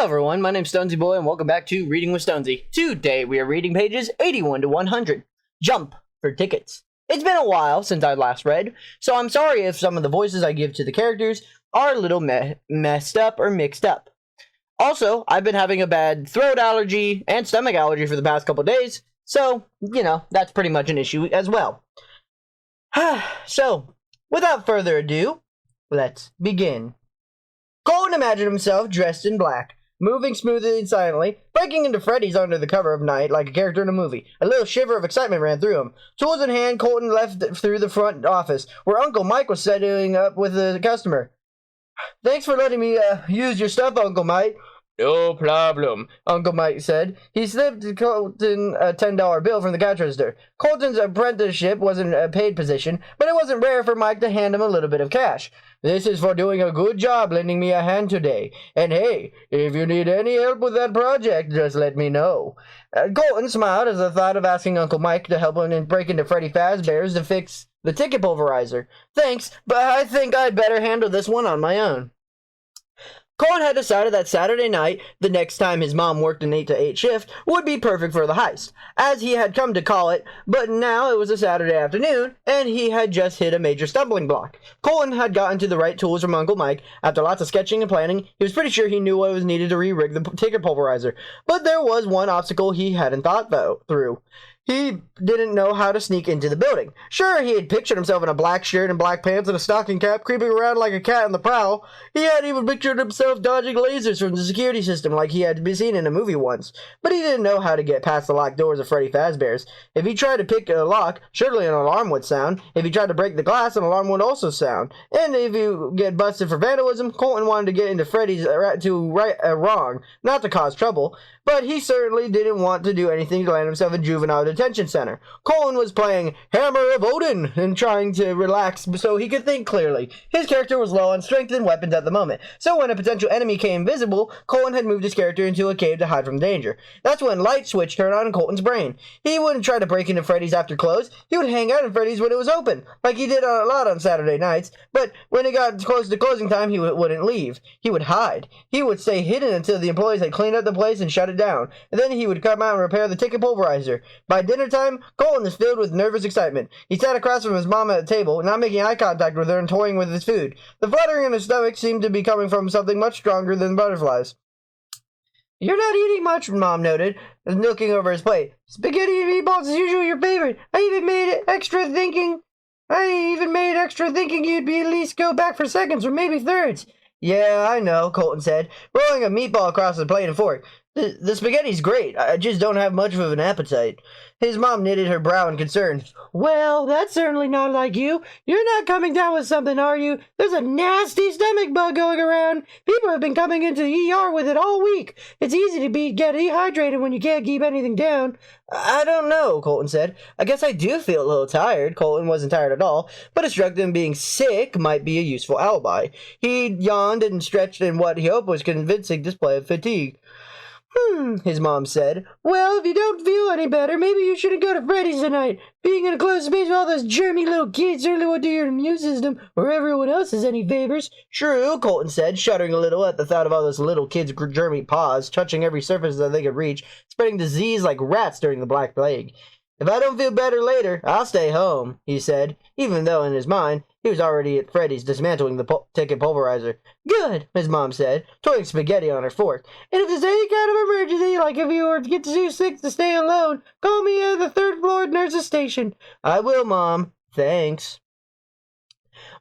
Hello everyone, my name's Stonesy Boy and welcome back to Reading with Stonesy. Today we are reading pages 81 to 100. Jump for tickets. It's been a while since I last read, so I'm sorry if some of the voices I give to the characters are a little messed up or mixed up. Also, I've been having a bad throat allergy and stomach allergy for the past couple days, so, that's pretty much an issue as well. So, without further ado, let's begin. Colton imagined himself dressed in black, moving smoothly and silently, breaking into Freddy's under the cover of night like a character in a movie. A little shiver of excitement ran through him. Tools in hand, Colton left through the front office, where Uncle Mike was setting up with a customer. "Thanks for letting me use your stuff, Uncle Mike." "No problem," Uncle Mike said. He slipped Colton a $10 bill from the cash register. Colton's apprenticeship wasn't a paid position, but it wasn't rare for Mike to hand him a little bit of cash. "This is for doing a good job lending me a hand today. And hey, if you need any help with that project, just let me know." Colton smiled as the thought of asking Uncle Mike to help him break into Freddy Fazbear's to fix the ticket pulverizer. "Thanks, but I think I'd better handle this one on my own." Colton had decided that Saturday night, the next time his mom worked an 8 to 8 shift, would be perfect for the heist, as he had come to call it, but now it was a Saturday afternoon, and he had just hit a major stumbling block. Colton had gotten to the right tools from Uncle Mike. After lots of sketching and planning, he was pretty sure he knew what was needed to re-rig the ticket pulverizer, but there was one obstacle he hadn't thought through. He didn't know how to sneak into the building. Sure, he had pictured himself in a black shirt and black pants and a stocking cap, creeping around like a cat on the prowl. He had even pictured himself dodging lasers from the security system like he had been seen in a movie once. But he didn't know how to get past the locked doors of Freddy Fazbear's. If he tried to pick a lock, surely an alarm would sound. If he tried to break the glass, an alarm would also sound. And if you get busted for vandalism, Colton wanted to get into Freddy's to right a wrong, not to cause trouble. But he certainly didn't want to do anything to land himself in juvenile detention center. Colton was playing Hammer of Odin and trying to relax so he could think clearly. His character was low on strength and weapons at the moment, so when a potential enemy came visible, Colton had moved his character into a cave to hide from danger. That's when light switch turned on in Colton's brain. He wouldn't try to break into Freddy's after close. He would hang out in Freddy's when it was open, like he did a lot on Saturday nights, but when it got close to closing time, he wouldn't leave. He would hide. He would stay hidden until the employees had cleaned up the place and shut it down, and then he would come out and repair the ticket pulverizer. By dinner time, Colton was filled with nervous excitement. He sat across from his mom at the table, not making eye contact with her and toying with his food. The fluttering in his stomach seemed to be coming from something much stronger than butterflies. "You're not eating much," Mom noted, looking over his plate. "Spaghetti and meatballs is usually your favorite. I even made extra thinking you'd be at least go back for seconds or maybe thirds." "Yeah, I know," Colton said, rolling a meatball across the plate and fork. The spaghetti's great. I just don't have much of an appetite." His mom knitted her brow in concern. "Well, that's certainly not like you. You're not coming down with something, are you? There's a nasty stomach bug going around. People have been coming into the ER with it all week. It's easy to get dehydrated when you can't keep anything down." "I don't know," Colton said. "I guess I do feel a little tired." Colton wasn't tired at all, but it struck him being sick might be a useful alibi. He yawned and stretched in what he hoped was a convincing display of fatigue. His mom said. "Well, if you don't feel any better, maybe you shouldn't go to Freddy's tonight. Being in a closed space with all those germy little kids certainly won't do your immune system or everyone else's any favors." "True," Colton said, shuddering a little at the thought of all those little kids' germy paws touching every surface that they could reach, spreading disease like rats during the Black Plague. "If I don't feel better later, I'll stay home," he said, even though in his mind he was already at Freddy's dismantling the ticket pulverizer. "Good," his mom said, toying spaghetti on her fork. "And if there's any kind of emergency, like if you were to get too sick to stay alone, call me at the 3rd floor nurse's station." "I will, Mom. Thanks."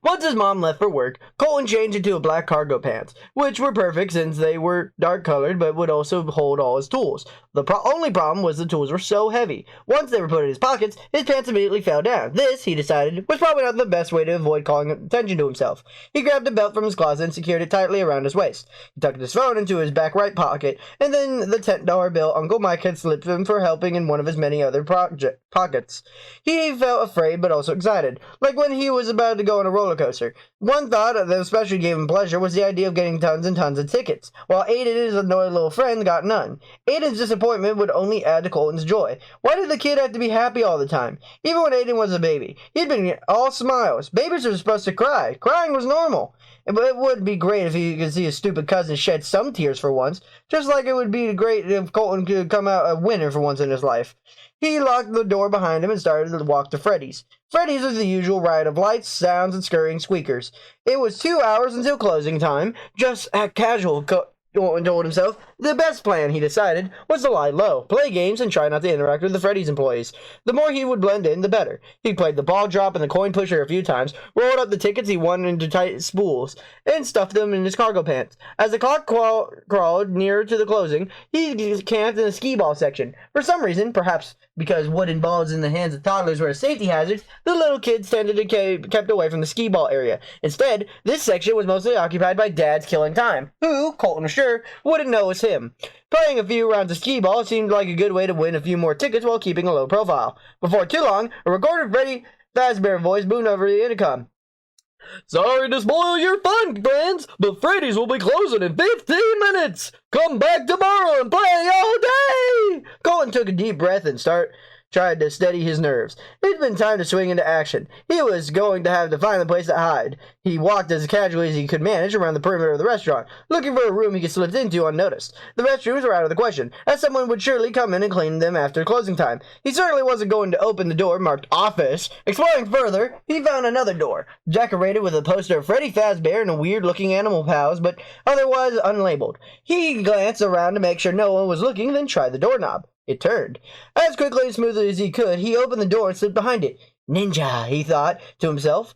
Once his mom left for work, Colton changed into a black cargo pants, which were perfect since they were dark-colored but would also hold all his tools. The only problem was the tools were so heavy. Once they were put in his pockets, his pants immediately fell down. This, he decided, was probably not the best way to avoid calling attention to himself. He grabbed a belt from his closet and secured it tightly around his waist. He tucked his phone into his back right pocket, and then the $10 bill Uncle Mike had slipped him for helping in one of his many other pockets. He felt afraid but also excited, like when he was about to go on a roller coaster. One thought that especially gave him pleasure was the idea of getting tons and tons of tickets, while Aiden, his annoyed little friend, got none. Aiden's disappointment would only add to Colton's joy. Why did the kid have to be happy all the time? Even when Aiden was a baby, he'd been all smiles. Babies are supposed to cry. Crying was normal. But it would be great if he could see his stupid cousin shed some tears for once, just like it would be great if Colton could come out a winner for once in his life. He locked the door behind him and started to walk to Freddy's. Freddy's was the usual riot of lights, sounds, and scurrying squeakers. It was 2 hours until closing time. Just act casual, Colton told himself. The best plan, he decided, was to lie low, play games, and try not to interact with the Freddy's employees. The more he would blend in, the better. He played the ball drop and the coin pusher a few times, rolled up the tickets he won into tight spools, and stuffed them in his cargo pants. As the clock crawled nearer to the closing, he camped in the skee ball section. For some reason, perhaps because wooden balls in the hands of toddlers were a safety hazard, the little kids tended to kept away from the skee ball area. Instead, this section was mostly occupied by dads killing time, who, Colton was sure, wouldn't notice him. Playing a few rounds of skee ball seemed like a good way to win a few more tickets while keeping a low profile. Before too long, a recorded Fazbear voice boomed over the intercom. "Sorry to spoil your fun, friends, but Freddy's will be closing in 15 minutes. Come back tomorrow and play all day." Colton took a deep breath and tried to steady his nerves. It'd been time to swing into action. He was going to have to find a place to hide. He walked as casually as he could manage around the perimeter of the restaurant, looking for a room he could slip into unnoticed. The restrooms were out of the question, as someone would surely come in and clean them after closing time. He certainly wasn't going to open the door marked office. Exploring further, he found another door, decorated with a poster of Freddy Fazbear and weird-looking animal pals, but otherwise unlabeled. He glanced around to make sure no one was looking, then tried the doorknob. It turned. As quickly and smoothly as he could, he opened the door and slipped behind it. Ninja, he thought to himself.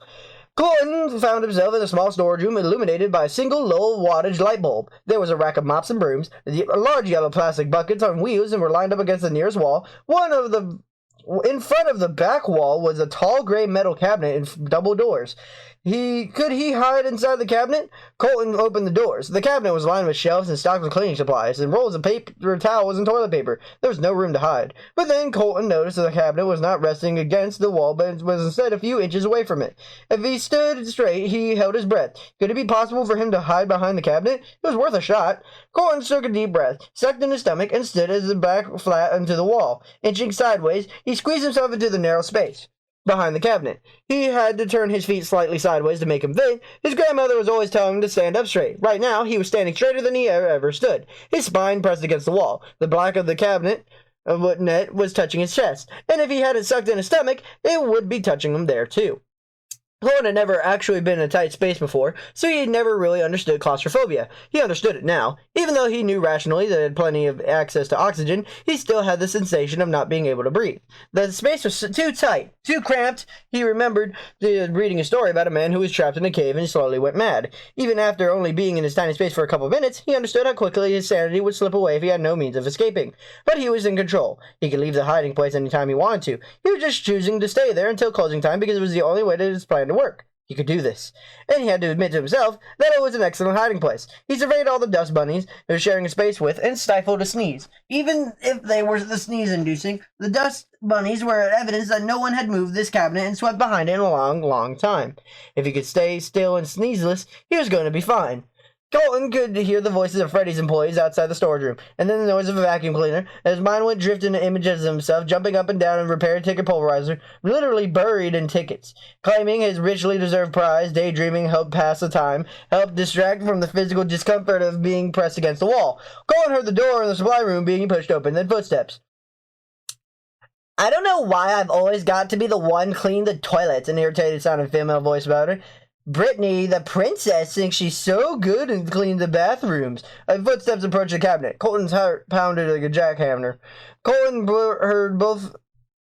Colton found himself in a small storage room illuminated by a single low-wattage light bulb. There was a rack of mops and brooms, large yellow plastic buckets on wheels, and were lined up against the nearest wall. In front of the back wall was a tall gray metal cabinet and double doors. Could he hide inside the cabinet? Colton opened the doors. The cabinet was lined with shelves and stocked with cleaning supplies, and rolls of paper towels and toilet paper. There was no room to hide. But then Colton noticed that the cabinet was not resting against the wall, but was instead a few inches away from it. If he stood straight, he held his breath. Could it be possible for him to hide behind the cabinet? It was worth a shot. Colton took a deep breath, sucked in his stomach, and stood his back flat into the wall. Inching sideways, he squeezed himself into the narrow space behind the cabinet. He had to turn his feet slightly sideways to make him fit. His grandmother was always telling him to stand up straight. Right now, he was standing straighter than he ever stood. His spine pressed against the wall. The back of the cabinet net was touching his chest, and if he hadn't sucked in his stomach, it would be touching him there too. Colton had never actually been in a tight space before, so he had never really understood claustrophobia. He understood it now. Even though he knew rationally that he had plenty of access to oxygen, he still had the sensation of not being able to breathe. The space was too tight, too cramped. He remembered reading a story about a man who was trapped in a cave and slowly went mad. Even after only being in his tiny space for a couple of minutes, he understood how quickly his sanity would slip away if he had no means of escaping. But he was in control. He could leave the hiding place anytime he wanted to. He was just choosing to stay there until closing time because it was the only way that his plan to work. He could do this. And he had to admit to himself that it was an excellent hiding place. He surveyed all the dust bunnies he was sharing a space with and stifled a sneeze. Even if they were the sneeze-inducing, the dust bunnies were evidence that no one had moved this cabinet and swept behind it in a long, long time. If he could stay still and sneezeless, he was going to be fine. Colton could hear the voices of Freddy's employees outside the storage room, and then the noise of a vacuum cleaner, as his mind went drifting to images of himself jumping up and down in repaired ticket pulverizer, literally buried in tickets. Claiming his richly deserved prize, daydreaming helped pass the time, helped distract from the physical discomfort of being pressed against the wall. Colton heard the door in the supply room being pushed open, then footsteps. "I don't know why I've always got to be the one clean the toilets," an irritated sounding female voice about her. "Brittany, the princess, thinks she's so good and cleaned the bathrooms." Footsteps approached the cabinet. Colton's heart pounded like a jackhammer. Colton heard both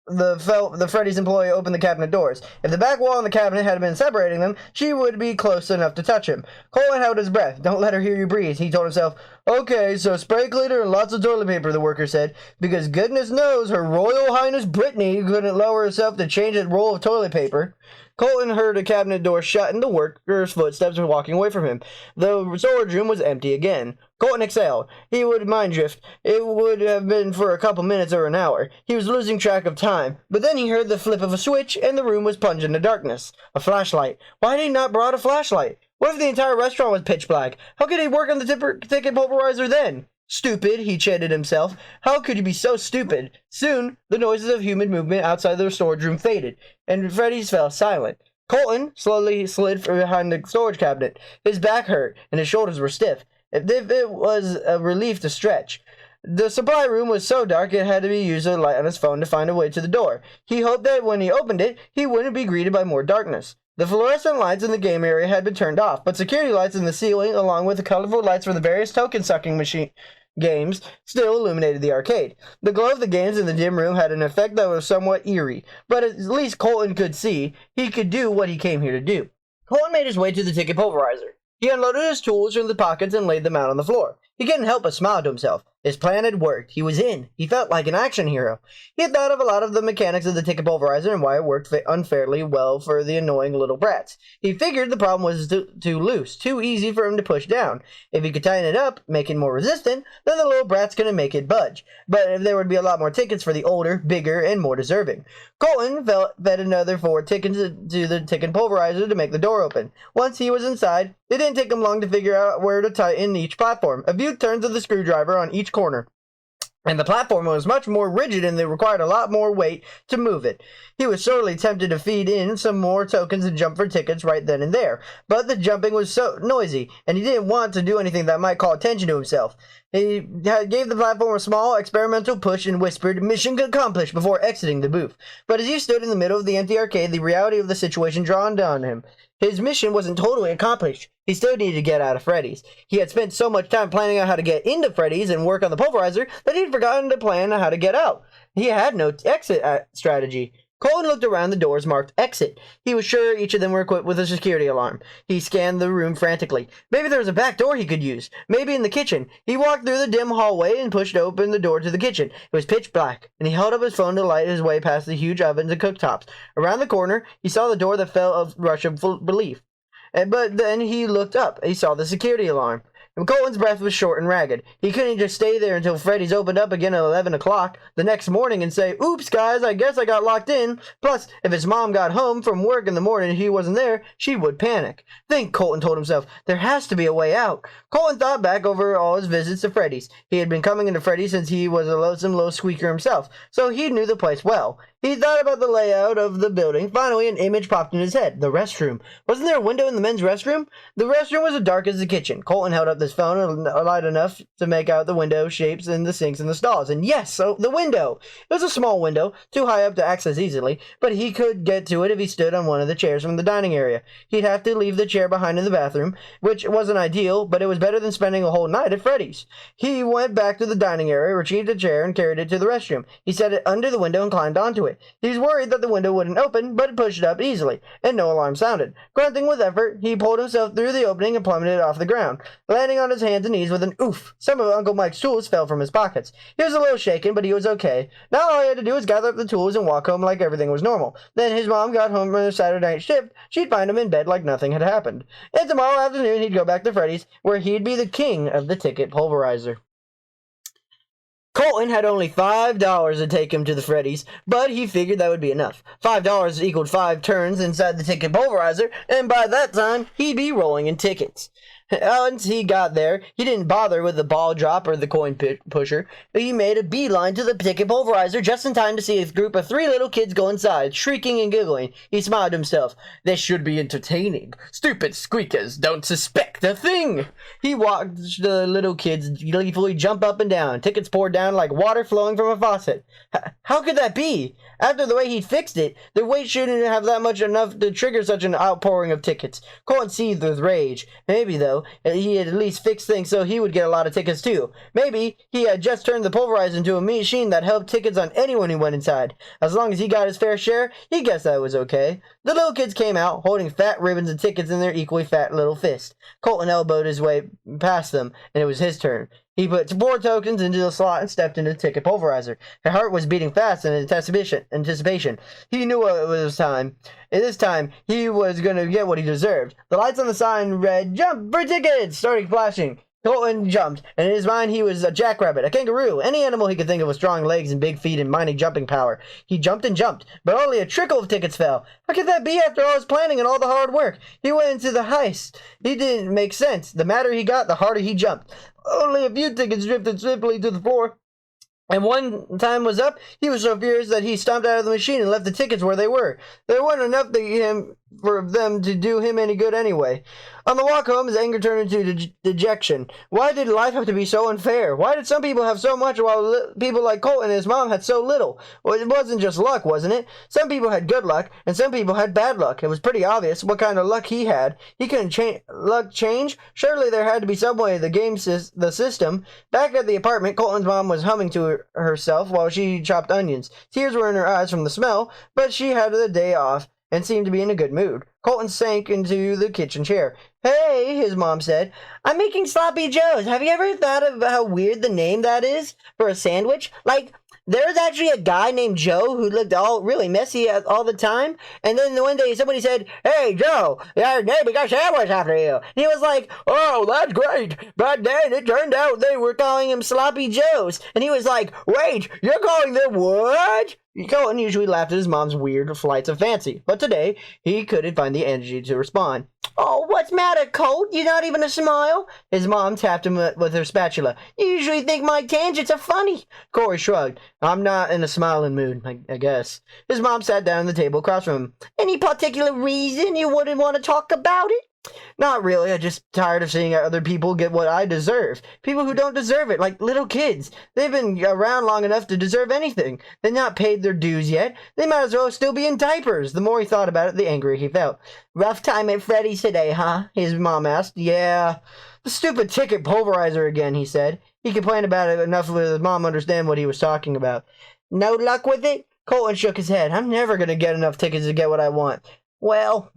the Freddy's employee open the cabinet doors. If the back wall and the cabinet had been separating them, she would be close enough to touch him. Colton held his breath. "Don't let her hear you breathe," he told himself. "Okay, so spray cleaner and lots of toilet paper," the worker said, because goodness knows Her Royal Highness Brittany couldn't lower herself to change a roll of toilet paper. Colton heard a cabinet door shut and the worker's footsteps were walking away from him. The storage room was empty again. Colton exhaled. He would mind drift. It would have been for a couple minutes or an hour. He was losing track of time. But then he heard the flip of a switch, and the room was plunged into darkness. A flashlight. Why had he not brought a flashlight? What if the entire restaurant was pitch black? How could he work on the ticket pulverizer then? Stupid, he chided himself. How could you be so stupid? Soon, the noises of human movement outside the storage room faded, and Freddy's fell silent. Colton slowly slid from behind the storage cabinet. His back hurt, and his shoulders were stiff. If it was a relief to stretch. The supply room was so dark it had to be used a light on his phone to find a way to the door. He hoped that when he opened it, he wouldn't be greeted by more darkness. The fluorescent lights in the game area had been turned off, but security lights in the ceiling, along with the colorful lights for the various token-sucking games, still illuminated the arcade. The glow of the games in the dim room had an effect that was somewhat eerie, but at least Colton could see he could do what he came here to do. Colton made his way to the ticket pulverizer. He unloaded his tools from the pockets and laid them out on the floor. He couldn't help but smile to himself. His plan had worked. He was in. He felt like an action hero. He had thought of a lot of the mechanics of the ticket pulverizer and why it worked unfairly well for the annoying little brats. He figured the problem was too loose, too easy for him to push down. If he could tighten it up, make it more resistant, then the little brats couldn't make it budge. But there would be a lot more tickets for the older, bigger, and more deserving. Colton fed another 4 tickets to the ticket pulverizer to make the door open. Once he was inside, it didn't take him long to figure out where to tighten each platform. A few turns of the screwdriver on each corner, and the platform was much more rigid and it required a lot more weight to move it. He was sorely tempted to feed in some more tokens and jump for tickets right then and there, but the jumping was so noisy, and he didn't want to do anything that might call attention to himself. He gave the platform a small experimental push and whispered, "Mission accomplished," before exiting the booth. But as he stood in the middle of the empty arcade, the reality of the situation dawned on him. His mission wasn't totally accomplished. He still needed to get out of Freddy's. He had spent so much time planning out how to get into Freddy's and work on the pulverizer that he'd forgotten to plan how to get out. He had no exit strategy. Colton looked around the doors marked exit. He was sure each of them were equipped with a security alarm. He scanned the room frantically. Maybe there was a back door he could use. Maybe in the kitchen. He walked through the dim hallway and pushed open the door to the kitchen. It was pitch black, and he held up his phone to light his way past the huge ovens and cooktops. Around the corner, he saw the door that fell of rush of relief. But then he looked up. He saw the security alarm. And Colton's breath was short and ragged. He couldn't just stay there until Freddy's opened up again at 11 o'clock the next morning and say, "Oops, guys, I guess I got locked in." Plus, if his mom got home from work in the morning and he wasn't there, she would panic. Think, Colton told himself. There has to be a way out. Colton thought back over all his visits to Freddy's. He had been coming into Freddy's since he was a lonesome little squeaker himself, so he knew the place well. He thought about the layout of the building. Finally, an image popped in his head. The restroom. Wasn't there a window in the men's restroom? The restroom was as dark as the kitchen. Colton held up his phone and light enough to make out the window shapes and the sinks and the stalls. And yes, so the window. It was a small window, too high up to access easily, but he could get to it if he stood on one of the chairs from the dining area. He'd have to leave the chair behind in the bathroom, which wasn't ideal, but it was better than spending a whole night at Freddy's. He went back to the dining area, retrieved a chair, and carried it to the restroom. He set it under the window and climbed onto it. He was worried that the window wouldn't open, but it pushed it up easily, and no alarm sounded. Grunting with effort, he pulled himself through the opening and plummeted off the ground, landing on his hands and knees with an oof. Some of Uncle Mike's tools fell from his pockets. He was a little shaken, but he was okay. Now all he had to do was gather up the tools and walk home like everything was normal. Then his mom got home from her Saturday night shift. She'd find him in bed like nothing had happened. And tomorrow afternoon he'd go back to Freddy's, where he'd be the king of the ticket pulverizer. Colton had only $5 to take him to the Freddy's, but he figured that would be enough. $5 equaled 5 turns inside the ticket pulverizer, and by that time, he'd be rolling in tickets. Once he got there, he didn't bother with the ball drop or the coin pusher. He made a beeline to the ticket pulverizer just in time to see a group of 3 little kids go inside, shrieking and giggling. He smiled to himself. This should be entertaining. Stupid squeakers don't suspect a thing. He watched the little kids gleefully jump up and down. Tickets poured down like water flowing from a faucet. How could that be? After the way he'd fixed it, the weight shouldn't have that much enough to trigger such an outpouring of tickets. Colton seethed with rage. Maybe, though, he had at least fixed things so he would get a lot of tickets too. Maybe he had just turned the pulverizer into a machine that held tickets on anyone who went inside. As long as he got his fair share, he guessed that was okay. The little kids came out, holding fat ribbons of tickets in their equally fat little fists. Colton elbowed his way past them, and it was his turn. He put 4 tokens into the slot and stepped into the ticket pulverizer. His heart was beating fast in anticipation. He knew it was time. At this time, he was going to get what he deserved. The lights on the sign read, "Jump for tickets!" started flashing. Colton jumped, and in his mind he was a jackrabbit, a kangaroo, any animal he could think of with strong legs and big feet and mighty jumping power. He jumped and jumped, but only a trickle of tickets fell. How could that be after all his planning and all the hard work? He went into the heist. He didn't make sense. The madder he got, the harder he jumped. Only a few tickets drifted swiftly to the floor. And one time was up, he was so furious that he stomped out of the machine and left the tickets where they were. There weren't enough for them to do him any good anyway. On the walk home, his anger turned into dejection. Why did life have to be so unfair? Why did some people have so much while people like Colton and his mom had so little? Well, it wasn't just luck, wasn't it? Some people had good luck, and some people had bad luck. It was pretty obvious what kind of luck he had. He couldn't luck change? Surely there had to be some way to game the system. Back at the apartment, Colton's mom was humming to herself while she chopped onions. Tears were in her eyes from the smell, but she had the day off and seemed to be in a good mood. Colton sank into the kitchen chair. "Hey," his mom said, "I'm making sloppy joes. Have you ever thought of how weird the name that is for a sandwich? Like, there was actually a guy named Joe who looked all really messy all the time. And then one day somebody said, 'Hey, Joe, our neighbor got a sandwich after you.' And he was like, 'Oh, that's great.' But then it turned out they were calling him Sloppy Joes. And he was like, 'Wait, you're calling them what?' Colton usually laughed at his mom's weird flights of fancy, but today he couldn't find the energy to respond. 'Oh, what's matter, Colt? You're not even a smile?' His mom tapped him with her spatula. 'You usually think my tangents are funny.' Corey shrugged. 'I'm not in a smiling mood, I guess.' His mom sat down at the table across from him. 'Any particular reason you wouldn't want to talk about it?' 'Not really. I'm just tired of seeing other people get what I deserve. People who don't deserve it, like little kids. They've been around long enough to deserve anything. They've not paid their dues yet. They might as well still be in diapers.' The more he thought about it, the angrier he felt. 'Rough time at Freddy's today, huh?' his mom asked. 'Yeah.' 'The stupid ticket pulverizer again,' he said. He complained about it enough for his mom to understand what he was talking about. 'No luck with it?' Colton shook his head. 'I'm never going to get enough tickets to get what I want.' 'Well,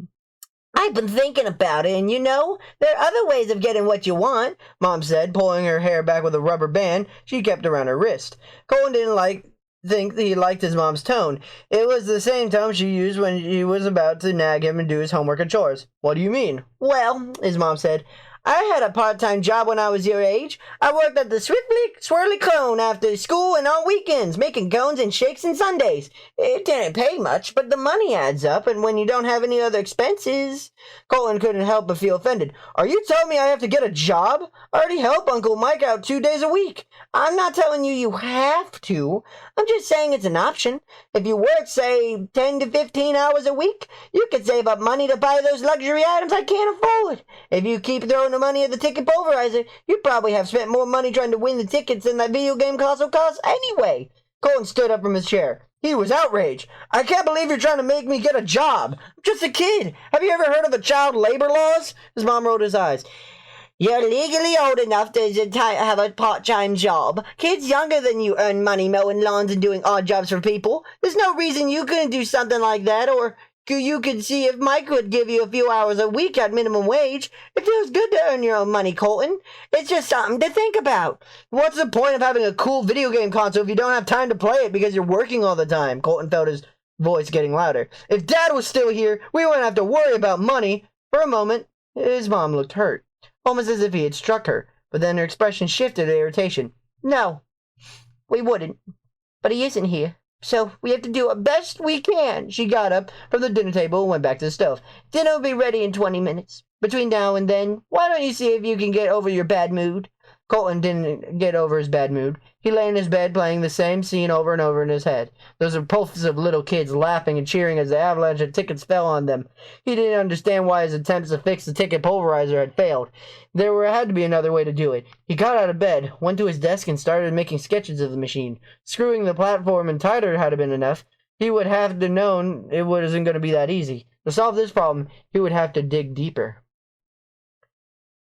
I've been thinking about it, and you know, there are other ways of getting what you want,' Mom said, pulling her hair back with a rubber band she kept around her wrist. Colton didn't think that he liked his mom's tone. It was the same tone she used when she was about to nag him and do his homework and chores. 'What do you mean?' 'Well,' his mom said, 'I had a part-time job when I was your age. I worked at the Swiftly Swirly Cone after school and on weekends, making cones and shakes and sundaes. It didn't pay much, but the money adds up, and when you don't have any other expenses—' Colton couldn't help but feel offended. 'Are you telling me I have to get a job? I already help Uncle Mike out 2 days a week.' 'I'm not telling you have to. I'm just saying it's an option. If you work, say, 10 to 15 hours a week, you could save up money to buy those luxury items I can't afford. If you keep throwing the money at the ticket pulverizer, you probably have spent more money trying to win the tickets than that video game console costs anyway.' Colton stood up from his chair. He was outraged. 'I can't believe you're trying to make me get a job. I'm just a kid. Have you ever heard of the child labor laws?' His mom rolled his eyes. 'You're legally old enough to have a part-time job. Kids younger than you earn money mowing lawns and doing odd jobs for people. There's no reason you couldn't do something like that, or you could see if Mike would give you a few hours a week at minimum wage. It feels good to earn your own money, Colton. It's just something to think about.' 'What's the point of having a cool video game console if you don't have time to play it because you're working all the time?' Colton felt his voice getting louder. 'If Dad was still here, we wouldn't have to worry about money.' For a moment, his mom looked hurt, almost as if he had struck her, but then her expression shifted to irritation. 'No, we wouldn't. But he isn't here, so we have to do our best we can.' She got up from the dinner table and went back to the stove. 'Dinner will be ready in 20 minutes. Between now and then, why don't you see if you can get over your bad mood?' Colton didn't get over his bad mood. He lay in his bed playing the same scene over and over in his head. Those repulsive little kids laughing and cheering as the avalanche of tickets fell on them. He didn't understand why his attempts to fix the ticket pulverizer had failed. There had to be another way to do it. He got out of bed, went to his desk, and started making sketches of the machine. Screwing the platform in tighter had been enough. He would have to known it wasn't going to be that easy. To solve this problem, he would have to dig deeper.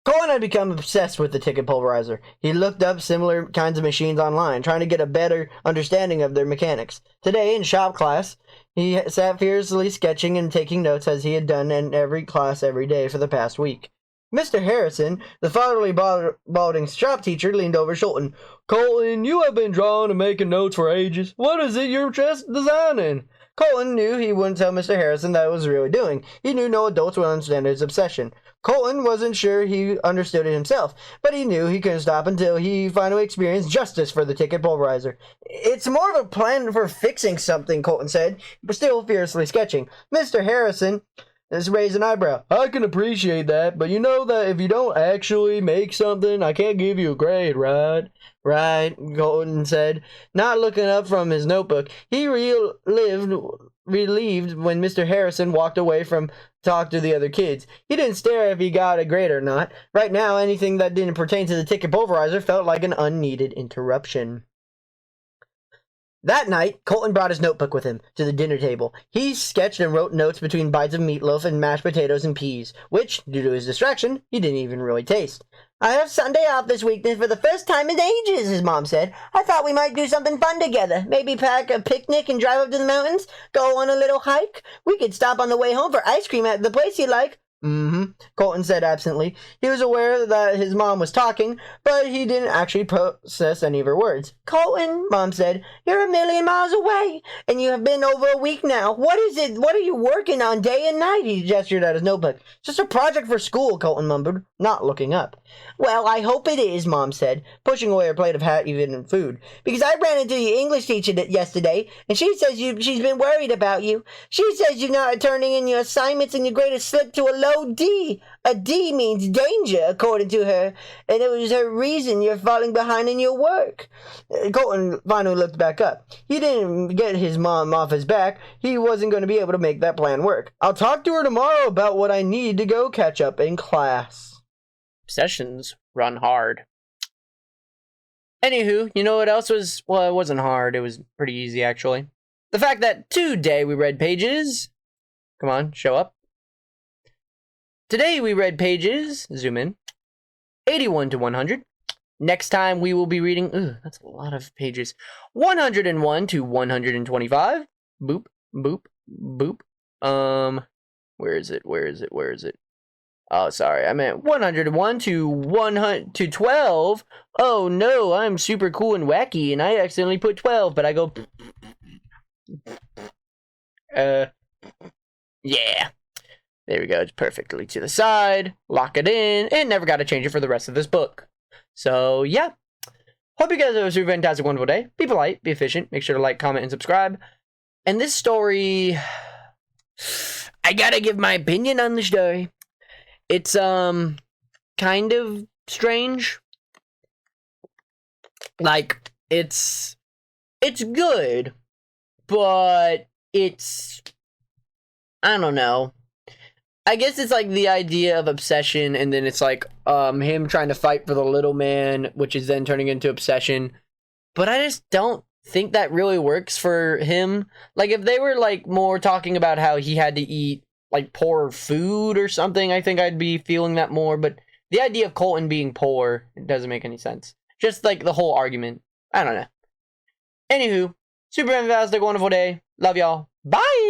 Colton had become obsessed with the ticket pulverizer. He looked up similar kinds of machines online, trying to get a better understanding of their mechanics. Today, in shop class, he sat fiercely sketching and taking notes as he had done in every class every day for the past week. Mr. Harrison, the fatherly balding shop teacher, leaned over Colton. Colton, you have been drawing and making notes for ages. What is it you're just designing? Colton knew he wouldn't tell Mr. Harrison that it was really doing. He knew no adults would understand his obsession. Colton wasn't sure he understood it himself, but he knew he couldn't stop until he finally experienced justice for the ticket pulverizer. It's more of a plan for fixing something, Colton said, but still fiercely sketching. Mr. Harrison raised an eyebrow. I can appreciate that, but you know that if you don't actually make something, I can't give you a grade, right? Right, Colton said, not looking up from his notebook. He relieved when Mr. Harrison walked away from talk to the other kids. He didn't stare if he got a grade or not. Right now, anything that didn't pertain to the ticket pulverizer felt like an unneeded interruption. That night, Colton brought his notebook with him to the dinner table. He sketched and wrote notes between bites of meatloaf and mashed potatoes and peas, which, due to his distraction, he didn't even really taste. I have Sunday off this week for the first time in ages, his mom said. I thought we might do something fun together. Maybe pack a picnic and drive up to the mountains? Go on a little hike? We could stop on the way home for ice cream at the place you like. Colton said absently. He was aware that his mom was talking, but he didn't actually process any of her words. Colton, Mom said, you're a million miles away, and you have been over a week now. What is it? What are you working on day and night? He gestured at his notebook. Just a project for school, Colton mumbled, not looking up. Well, I hope it is, Mom said, pushing away her plate of half-eaten food, because I ran into your English teacher yesterday, and she says she's been worried about you. She says you're not turning in your assignments and your grade has slipped to a low D. A D means danger, according to her, and it was her reason you're falling behind in your work. Colton finally looked back up. He didn't get his mom off his back. He wasn't going to be able to make that plan work. I'll talk to her tomorrow about what I need to go catch up in class. Sessions run hard. Anywho, you know what else was... Well, it wasn't hard. It was pretty easy, actually. The fact that today we read pages... Come on, show up. Today we read pages, zoom in, 81 to 100. Next time we will be reading, that's a lot of pages, 101 to 125. Boop, boop, boop. Where is it? Oh, sorry, I meant 101 to 100 to 12. Oh no, I'm super cool and wacky, and I accidentally put 12, but I go, yeah. There we go, it's perfectly to the side, lock it in, and never got to change it for the rest of this book. So, yeah. Hope you guys have a super fantastic, wonderful day. Be polite, be efficient, make sure to like, comment, and subscribe. And this story... I gotta give my opinion on the story. It's, kind of strange. Like, it's good, but it's... I don't know. I guess it's like the idea of obsession, and then it's like him trying to fight for the little man, which is then turning into obsession. But I just don't think that really works for him. Like, if they were like more talking about how he had to eat like poor food or something, I think I'd be feeling that more. But the idea of Colton being poor, it doesn't make any sense. Just like the whole argument. I don't know. Anywho, super fantastic, wonderful day. Love y'all. Bye!